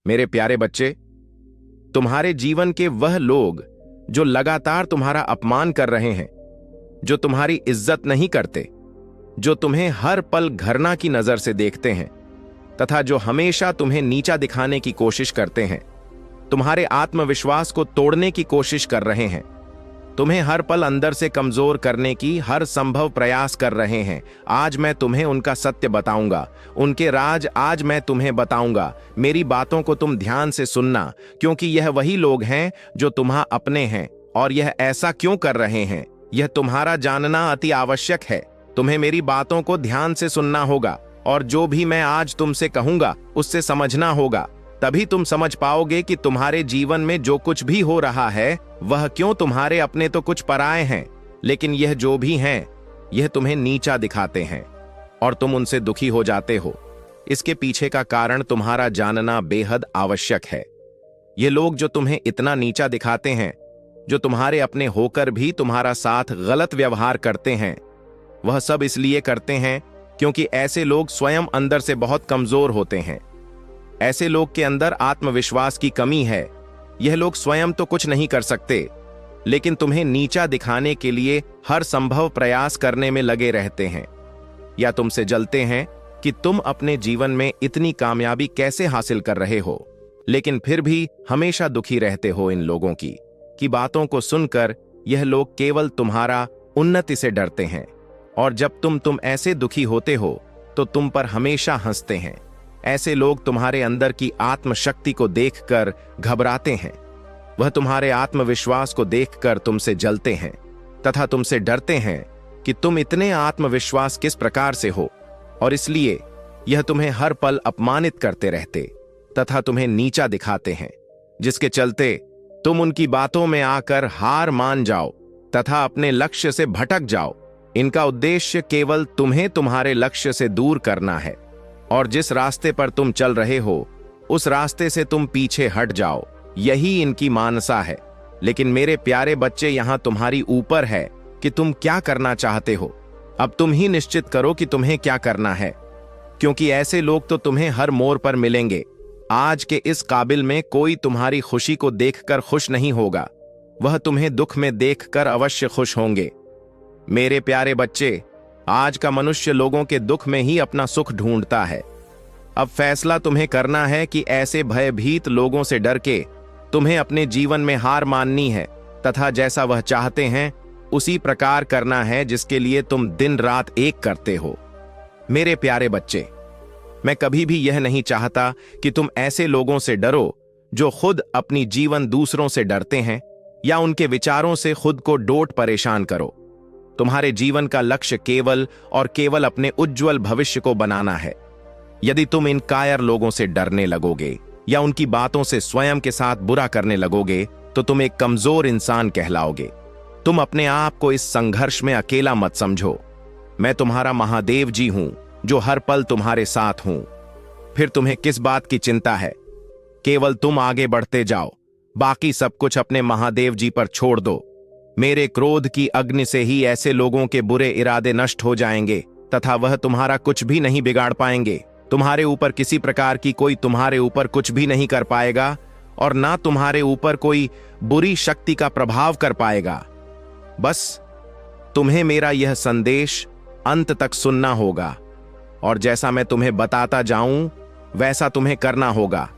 मेरे प्यारे बच्चे, तुम्हारे जीवन के वह लोग जो लगातार तुम्हारा अपमान कर रहे हैं, जो तुम्हारी इज्जत नहीं करते, जो तुम्हें हर पल घृणा की नजर से देखते हैं तथा जो हमेशा तुम्हें नीचा दिखाने की कोशिश करते हैं, तुम्हारे आत्मविश्वास को तोड़ने की कोशिश कर रहे हैं, तुम्हें हर पल अंदर से कमजोर करने की हर संभव प्रयास कर रहे हैं, आज मैं तुम्हें उनका सत्य बताऊंगा, उनके राज आज मैं तुम्हें बताऊंगा। मेरी बातों को तुम ध्यान से सुनना, क्योंकि यह वही लोग हैं जो तुम्हां अपने हैं। और यह ऐसा क्यों कर रहे हैं, यह तुम्हारा जानना अति आवश्यक है। तुम्हें मेरी बातों को ध्यान से सुनना होगा और जो भी मैं आज तुमसे कहूंगा उससे समझना होगा। तभी तुम समझ पाओगे कि तुम्हारे जीवन में जो कुछ भी हो रहा है वह क्यों तुम्हारे अपने तो कुछ पराए हैं, लेकिन यह जो भी हैं यह तुम्हें नीचा दिखाते हैं और तुम उनसे दुखी हो जाते हो। इसके पीछे का कारण तुम्हारा जानना बेहद आवश्यक है। ये लोग जो तुम्हें इतना नीचा दिखाते हैं, जो तुम्हारे अपने होकर भी तुम्हारा साथ गलत व्यवहार करते हैं, वह सब इसलिए करते हैं क्योंकि ऐसे लोग स्वयं अंदर से बहुत कमजोर होते हैं। ऐसे लोग के अंदर आत्मविश्वास की कमी है। यह लोग स्वयं तो कुछ नहीं कर सकते, लेकिन तुम्हें नीचा दिखाने के लिए हर संभव प्रयास करने में लगे रहते हैं। या तुमसे जलते हैं कि तुम अपने जीवन में इतनी कामयाबी कैसे हासिल कर रहे हो, लेकिन फिर भी हमेशा दुखी रहते हो। इन लोगों की बातों को सुनकर यह लोग केवल तुम्हारा उन्नति से डरते हैं, और जब तुम ऐसे दुखी होते हो तो तुम पर हमेशा हंसते हैं। ऐसे लोग तुम्हारे अंदर की आत्मशक्ति को देखकर घबराते हैं। वह तुम्हारे आत्मविश्वास को देखकर तुमसे जलते हैं तथा तुमसे डरते हैं कि तुम इतने आत्मविश्वास किस प्रकार से हो, और इसलिए यह तुम्हें हर पल अपमानित करते रहते तथा तुम्हें नीचा दिखाते हैं, जिसके चलते तुम उनकी बातों में आकर हार मान जाओ तथा अपने लक्ष्य से भटक जाओ। इनका उद्देश्य केवल तुम्हें तुम्हारे लक्ष्य से दूर करना है, और जिस रास्ते पर तुम चल रहे हो उस रास्ते से तुम पीछे हट जाओ। यही इनकी मानसा है। लेकिन मेरे प्यारे बच्चे, यहां तुम्हारी ऊपर है कि तुम क्या करना चाहते हो। अब तुम ही निश्चित करो कि तुम्हें क्या करना है, क्योंकि ऐसे लोग तो तुम्हें हर मोड़ पर मिलेंगे। आज के इस काबिल में कोई तुम्हारी खुशी को देखकर खुश नहीं होगा, वह तुम्हें दुख में देखकर अवश्य खुश होंगे। मेरे प्यारे बच्चे, आज का मनुष्य लोगों के दुख में ही अपना सुख ढूंढता है। अब फैसला तुम्हें करना है कि ऐसे भयभीत लोगों से डर के तुम्हें अपने जीवन में हार माननी है तथा जैसा वह चाहते हैं उसी प्रकार करना है जिसके लिए तुम दिन रात एक करते हो। मेरे प्यारे बच्चे, मैं कभी भी यह नहीं चाहता कि तुम ऐसे लोगों से डरो जो खुद अपनी जीवन दूसरों से डरते हैं या उनके विचारों से खुद को डोट परेशान करो। तुम्हारे जीवन का लक्ष्य केवल और केवल अपने उज्जवल भविष्य को बनाना है। यदि तुम इन कायर लोगों से डरने लगोगे या उनकी बातों से स्वयं के साथ बुरा करने लगोगे तो तुम एक कमजोर इंसान कहलाओगे। तुम अपने आप को इस संघर्ष में अकेला मत समझो। मैं तुम्हारा महादेव जी हूं जो हर पल तुम्हारे साथ हूं। फिर तुम्हें किस बात की चिंता है? केवल तुम आगे बढ़ते जाओ, बाकी सब कुछ अपने महादेव जी पर छोड़ दो। मेरे क्रोध की अग्नि से ही ऐसे लोगों के बुरे इरादे नष्ट हो जाएंगे तथा वह तुम्हारा कुछ भी नहीं बिगाड़ पाएंगे। तुम्हारे ऊपर किसी प्रकार की कोई तुम्हारे ऊपर कुछ भी नहीं कर पाएगा और ना तुम्हारे ऊपर कोई बुरी शक्ति का प्रभाव कर पाएगा। बस तुम्हें मेरा यह संदेश अंत तक सुनना होगा और जैसा मैं तुम्हें बताता जाऊं वैसा तुम्हें करना होगा।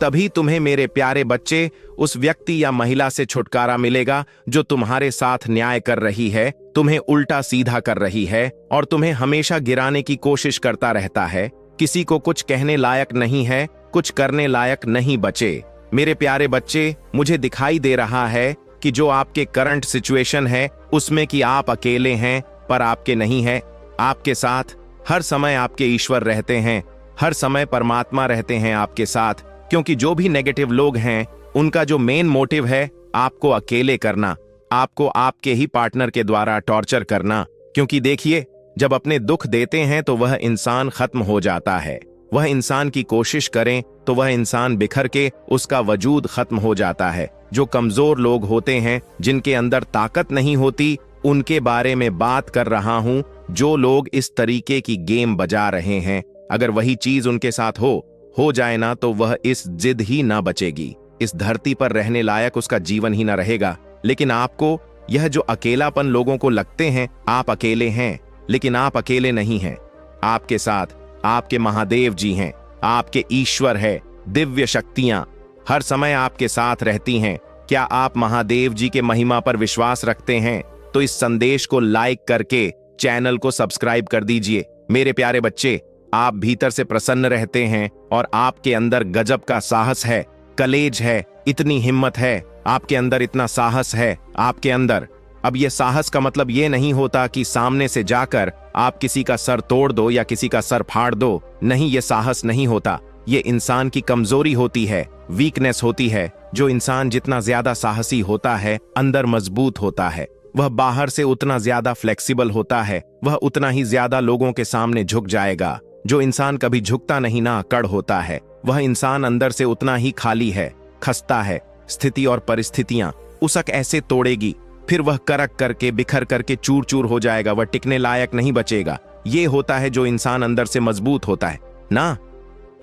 तभी तुम्हें मेरे प्यारे बच्चे उस व्यक्ति या महिला से छुटकारा मिलेगा जो तुम्हारे साथ न्याय कर रही है, तुम्हें उल्टा सीधा कर रही है और तुम्हें हमेशा गिराने की कोशिश करता रहता है। किसी को कुछ कहने लायक नहीं है, कुछ करने लायक नहीं बचे। मेरे प्यारे बच्चे, मुझे दिखाई दे रहा है कि जो आपके करंट सिचुएशन है उसमें कि आप अकेले हैं, पर आपके नहीं है। आपके साथ हर समय आपके ईश्वर रहते हैं, हर समय परमात्मा रहते हैं आपके साथ। क्योंकि जो भी नेगेटिव लोग हैं उनका जो मेन मोटिव है आपको अकेले करना, आपको आपके ही पार्टनर के द्वारा टॉर्चर करना। क्योंकि देखिए, जब अपने दुख देते हैं तो वह इंसान खत्म हो जाता है। वह इंसान की कोशिश करें तो वह इंसान बिखर के उसका वजूद खत्म हो जाता है। जो कमजोर लोग होते हैं, जिनके अंदर ताकत नहीं होती, उनके बारे में बात कर रहा हूं। जो लोग इस तरीके की गेम बजा रहे हैं, अगर वही चीज उनके साथ हो हो जाए ना तो वह इस जिद ही ना बचेगी, इस धरती पर रहने लायक उसका जीवन ही ना रहेगा। लेकिन आपको यह जो अकेलापन लोगों को लगते हैं, आप अकेले हैं, लेकिन आप अकेले नहीं हैं। आपके साथ आपके महादेव जी हैं, आपके ईश्वर है, दिव्य शक्तियां हर समय आपके साथ रहती हैं। क्या आप महादेव जी के महिमा पर विश्वास रखते हैं? तो इस संदेश को लाइक करके चैनल को सब्सक्राइब कर दीजिए। मेरे प्यारे बच्चे, आप भीतर से प्रसन्न रहते हैं और आपके अंदर गजब का साहस है, कलेज है, इतनी हिम्मत है, आपके अंदर इतना साहस है आपके अंदर। अब यह साहस का मतलब यह नहीं होता कि सामने से जाकर आप किसी का सर तोड़ दो या किसी का सर फाड़ दो। नहीं, यह साहस नहीं होता। ये इंसान की कमजोरी होती है, वीकनेस होती है। जो इंसान जितना ज्यादा साहसी होता है, अंदर मजबूत होता है, वह बाहर से उतना ज्यादा फ्लेक्सिबल होता है, वह उतना ही ज्यादा लोगों के सामने झुक जाएगा। जो इंसान कभी झुकता नहीं ना, अकड़ होता है, वह इंसान अंदर से उतना ही खाली है, खस्ता है। स्थिति और परिस्थितियां उसक ऐसे तोड़ेगी, फिर वह करक करके बिखर करके चूर चूर हो जाएगा, वह टिकने लायक नहीं बचेगा। ये होता है जो इंसान अंदर से मजबूत होता है ना,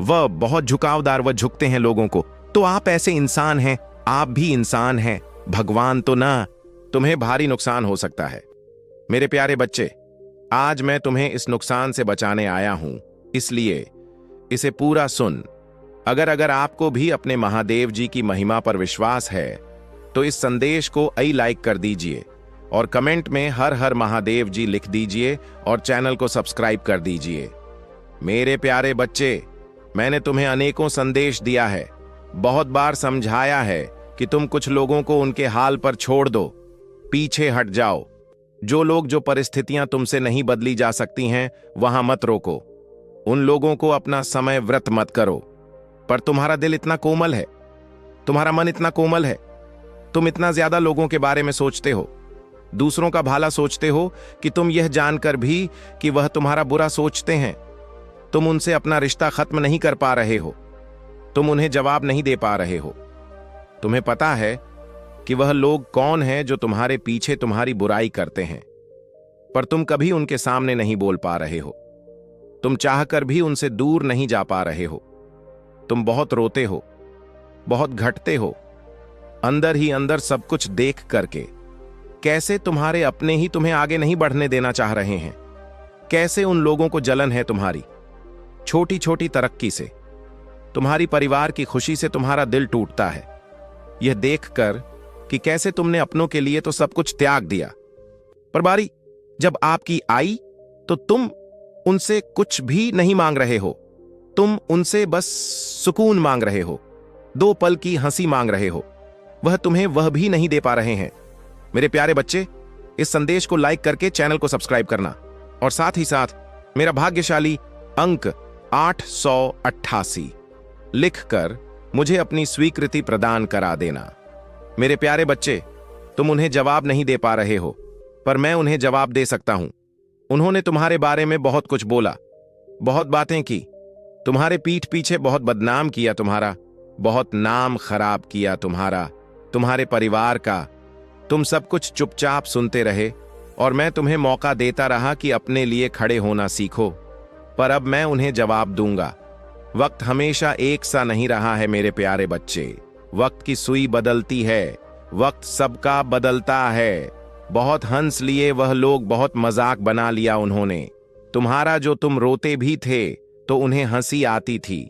वह बहुत झुकावदार, वह झुकते हैं लोगों को। तो आप ऐसे इंसान हैं, आप भी इंसान हैं, भगवान तो ना। तुम्हें भारी नुकसान हो सकता है मेरे प्यारे बच्चे। आज मैं तुम्हें इस नुकसान से बचाने आया हूं, इसलिए इसे पूरा सुन। अगर आपको भी अपने महादेव जी की महिमा पर विश्वास है तो इस संदेश को लाइक कर दीजिए और कमेंट में हर हर महादेव जी लिख दीजिए और चैनल को सब्सक्राइब कर दीजिए। मेरे प्यारे बच्चे, मैंने तुम्हें अनेकों संदेश दिया है, बहुत बार समझाया है कि तुम कुछ लोगों को उनके हाल पर छोड़ दो, पीछे हट जाओ। जो लोग, जो परिस्थितियां तुमसे नहीं बदली जा सकती हैं, वहां मत रोको। उन लोगों को अपना समय व्रत मत करो। पर तुम्हारा दिल इतना कोमल है, तुम्हारा मन इतना कोमल है, तुम इतना ज्यादा लोगों के बारे में सोचते हो, दूसरों का भला सोचते हो कि तुम यह जानकर भी कि वह तुम्हारा बुरा सोचते हैं, तुम उनसे अपना रिश्ता खत्म नहीं कर पा रहे हो, तुम उन्हें जवाब नहीं दे पा रहे हो। तुम्हें पता है कि वह लोग कौन हैं जो तुम्हारे पीछे तुम्हारी बुराई करते हैं, पर तुम कभी उनके सामने नहीं बोल पा रहे हो। तुम चाहकर भी उनसे दूर नहीं जा पा रहे हो। तुम बहुत रोते हो, बहुत घटते हो, अंदर ही अंदर सब कुछ देख करके। कैसे तुम्हारे अपने ही तुम्हें आगे नहीं बढ़ने देना चाह रहे हैं, कैसे उन लोगों को जलन है तुम्हारी छोटी छोटी तरक्की से, तुम्हारी परिवार की खुशी से तुम्हारा दिल टूटता है यह देखकर कि कैसे तुमने अपनों के लिए तो सब कुछ त्याग दिया, पर बारी जब आपकी आई तो तुम उनसे कुछ भी नहीं मांग रहे हो। तुम उनसे बस सुकून मांग रहे हो, 2 पल की हंसी मांग रहे हो, वह तुम्हें वह भी नहीं दे पा रहे हैं। मेरे प्यारे बच्चे, इस संदेश को लाइक करके चैनल को सब्सक्राइब करना और साथ ही साथ मेरा भाग्यशाली अंक 888 लिखकर मुझे अपनी स्वीकृति प्रदान करा देना। मेरे प्यारे बच्चे, तुम उन्हें जवाब नहीं दे पा रहे हो, पर मैं उन्हें जवाब दे सकता हूं। उन्होंने तुम्हारे बारे में बहुत कुछ बोला, बहुत बातें की, तुम्हारे पीठ पीछे बहुत बदनाम किया, तुम्हारा बहुत नाम खराब किया, तुम्हारे परिवार का। तुम सब कुछ चुपचाप सुनते रहे और मैं तुम्हें मौका देता रहा कि अपने लिए खड़े होना सीखो, पर अब मैं उन्हें जवाब दूंगा। वक्त हमेशा एक सा नहीं रहा है मेरे प्यारे बच्चे, वक्त की सुई बदलती है, वक्त सबका बदलता है। बहुत हंस लिए वह लोग, बहुत मजाक बना लिया उन्होंने तुम्हारा। जो तुम रोते भी थे तो उन्हें हंसी आती थी,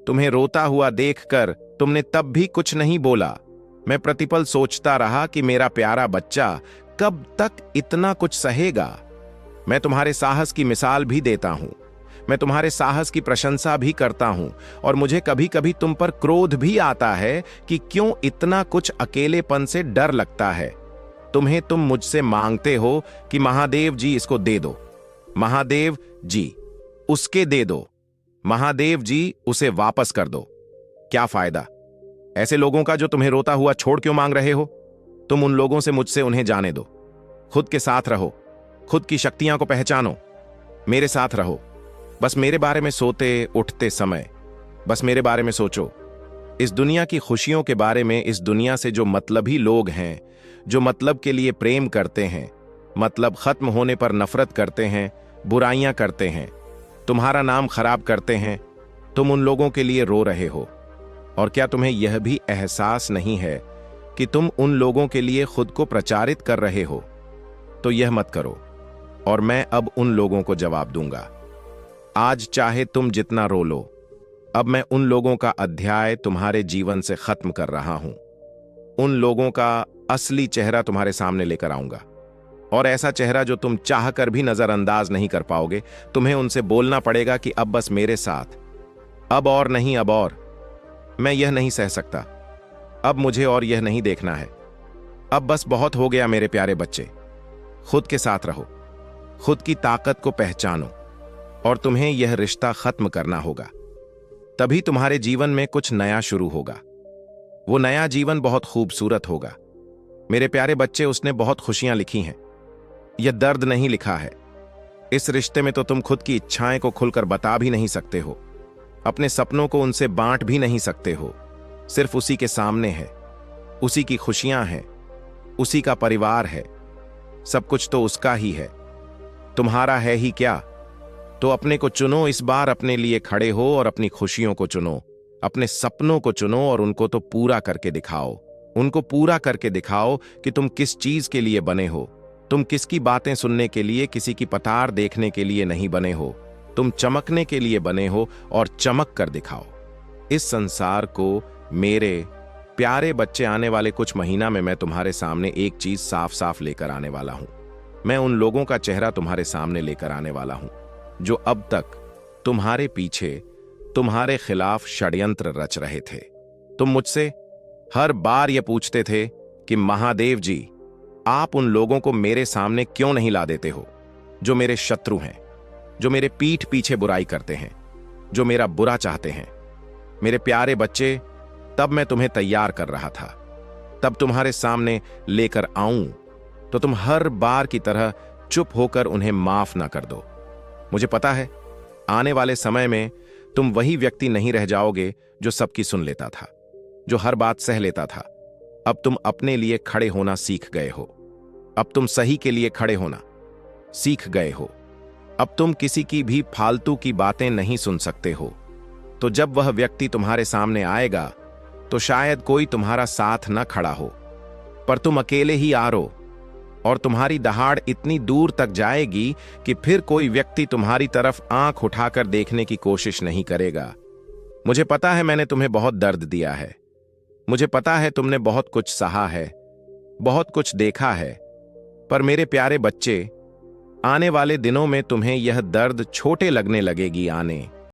तुम्हें रोता हुआ देखकर तुमने तब भी कुछ नहीं बोला। मैं प्रतिपल सोचता रहा कि मेरा प्यारा बच्चा कब तक इतना कुछ सहेगा। मैं तुम्हारे साहस की मिसाल भी देता हूं, मैं तुम्हारे साहस की प्रशंसा भी करता हूं, और मुझे कभी कभी तुम पर क्रोध भी आता है कि क्यों इतना कुछ अकेलेपन से डर लगता है तुम्हें। तुम मुझसे मांगते हो कि महादेव जी इसको दे दो, महादेव जी उसके दे दो, महादेव जी उसे वापस कर दो। क्या फायदा ऐसे लोगों का जो तुम्हें रोता हुआ छोड़ क्यों मांग रहे हो? तुम उन लोगों से मुझसे उन्हें जाने दो, खुद के साथ रहो, खुद की शक्तियां को पहचानो, मेरे साथ रहो। बस मेरे बारे में सोते उठते समय बस मेरे बारे में सोचो, इस दुनिया की खुशियों के बारे में। इस दुनिया से जो मतलबी लोग हैं, जो मतलब के लिए प्रेम करते हैं, मतलब खत्म होने पर नफरत करते हैं, बुराइयां करते हैं, तुम्हारा नाम खराब करते हैं, तुम उन लोगों के लिए रो रहे हो, और क्या तुम्हें यह भी एहसास नहीं है कि तुम उन लोगों के लिए खुद को प्रचारित कर रहे हो? तो यह मत करो, और मैं अब उन लोगों को जवाब दूंगा। आज चाहे तुम जितना रो लो, अब मैं उन लोगों का अध्याय तुम्हारे जीवन से खत्म कर रहा हूं। उन लोगों का असली चेहरा तुम्हारे सामने लेकर आऊंगा, और ऐसा चेहरा जो तुम चाहकर भी नजरअंदाज नहीं कर पाओगे। तुम्हें उनसे बोलना पड़ेगा कि अब बस मेरे साथ, अब और नहीं, अब और। मैं यह नहीं सह सकता, अब मुझे और यह नहीं देखना है। अब बस बहुत हो गया मेरे प्यारे बच्चे। खुद के साथ रहो, खुद की ताकत को पहचानो, और तुम्हें यह रिश्ता खत्म करना होगा। तभी तुम्हारे जीवन में कुछ नया शुरू होगा। वो नया जीवन बहुत खूबसूरत होगा। मेरे प्यारे बच्चे, उसने बहुत खुशियां लिखी हैं, यह दर्द नहीं लिखा है। इस रिश्ते में तो तुम खुद की इच्छाएं को खुलकर बता भी नहीं सकते हो, अपने सपनों को उनसे बांट भी नहीं सकते हो। सिर्फ उसी के सामने है, उसी की खुशियां हैं, उसी का परिवार है, सब कुछ तो उसका ही है, तुम्हारा है ही क्या? तो अपने को चुनो, इस बार अपने लिए खड़े हो और अपनी खुशियों को चुनो, अपने सपनों को चुनो, और उनको तो पूरा करके दिखाओ। उनको पूरा करके दिखाओ कि तुम किस चीज के लिए बने हो। तुम किसकी बातें सुनने के लिए, किसी की पतार देखने के लिए नहीं बने हो। तुम चमकने के लिए बने हो, और चमक कर दिखाओ इस संसार को। मेरे प्यारे बच्चे, आने वाले कुछ महीना में मैं तुम्हारे सामने एक चीज साफ साफ लेकर आने वाला हूं। मैं उन लोगों का चेहरा तुम्हारे सामने लेकर आने वाला हूं जो अब तक तुम्हारे पीछे, तुम्हारे खिलाफ षड्यंत्र रच रहे थे। तुम मुझसे हर बार यह पूछते थे कि महादेव जी, आप उन लोगों को मेरे सामने क्यों नहीं ला देते हो जो मेरे शत्रु हैं, जो मेरे पीठ पीछे बुराई करते हैं, जो मेरा बुरा चाहते हैं। मेरे प्यारे बच्चे, तब मैं तुम्हें तैयार कर रहा था, तब तुम्हारे सामने लेकर आऊं तो तुम हर बार की तरह चुप होकर उन्हें माफ ना कर दो। मुझे पता है, आने वाले समय में तुम वही व्यक्ति नहीं रह जाओगे जो सबकी सुन लेता था, जो हर बात सह लेता था। अब तुम अपने लिए खड़े होना सीख गए हो। अब तुम सही के लिए खड़े होना सीख गए हो। अब तुम किसी की भी फालतू की बातें नहीं सुन सकते हो। तो जब वह व्यक्ति तुम्हारे सामने आएगा तो शायद कोई तुम्हारा साथ न खड़ा हो, पर तुम अकेले ही आ रो, और तुम्हारी दहाड़ इतनी दूर तक जाएगी कि फिर कोई व्यक्ति तुम्हारी तरफ आंख उठाकर देखने की कोशिश नहीं करेगा। मुझे पता है, मैंने तुम्हें बहुत दर्द दिया है। मुझे पता है, तुमने बहुत कुछ सहा है, बहुत कुछ देखा है। पर मेरे प्यारे बच्चे, आने वाले दिनों में तुम्हें यह दर्द छोटे लगने लगेगी आने।